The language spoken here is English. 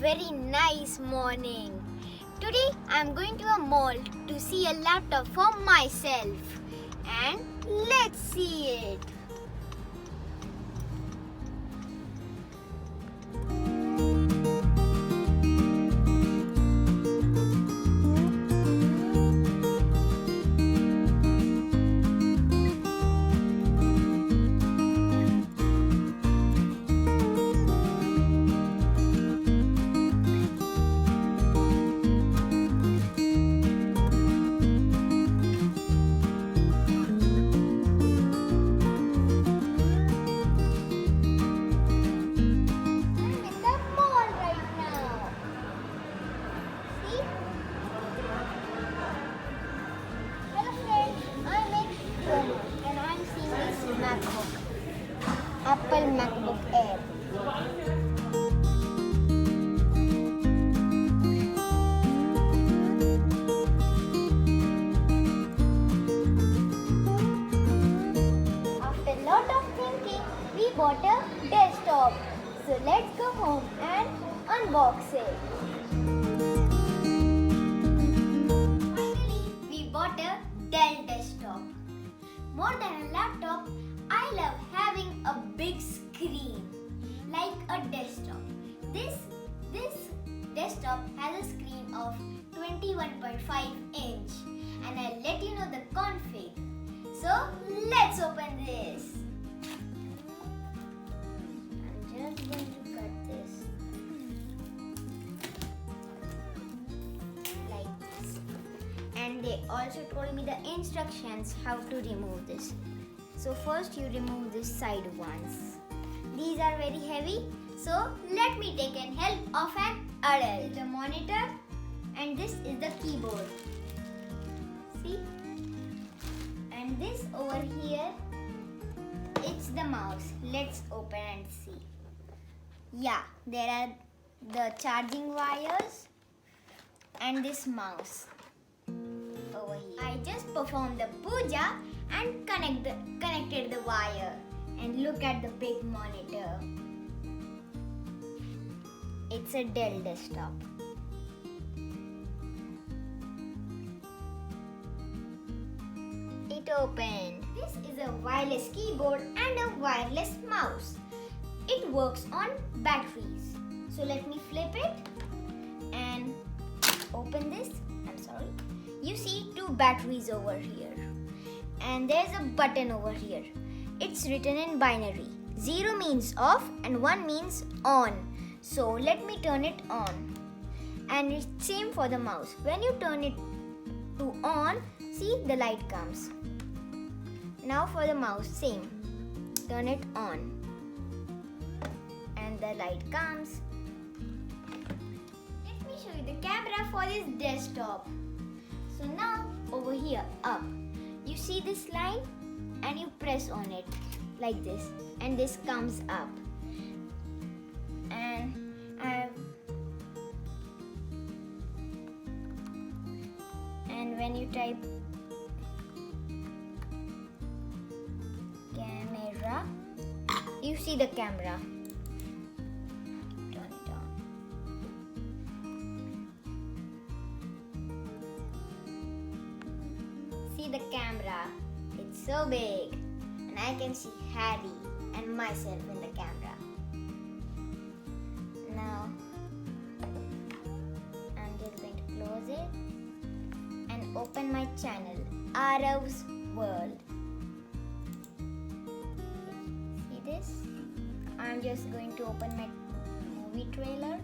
very nice morning. Today I am going to a mall to see a laptop for myself. And let's see it. Apple MacBook Air. After a lot of thinking, we bought a desktop. So let's go home and unbox it. Finally, we bought a Dell desktop. More than a laptop, I love having a big screen like a desktop. This desktop has a screen of 21.5 inch and I'll let you know the config. So let's open this. I'm just going to cut this like this. And they also told me the instructions how to remove this. So first you remove this side ones. These are very heavy. So let me take an help of an adult. The monitor and this is the keyboard. See? And this over here, it's the mouse. Let's open and see. Yeah, there are the charging wires and this mouse over here. I just performed the puja and connected the wire, and look at the big monitor. It's a Dell desktop. It opened. This is a wireless keyboard and a wireless mouse. It works on batteries. So let me flip it and open this. I'm sorry. You see two batteries over here. And there's a button over here. It's written in binary. 0 means off and 1 means on. So let me turn it on. And it's same for the mouse. When you turn it to on, see the light comes. Now for the mouse, same. Turn it on. And the light comes. Let me show you the camera for this desktop. So now over here, up. You see this line and you press on it like this and this comes up. And when you type camera, you see the camera. Turn it on. See the camera. It's so big and I can see Harry and myself in the camera. Now I'm just going to close it and open my channel, Aaravsworld. See this? I'm just going to open my movie trailer.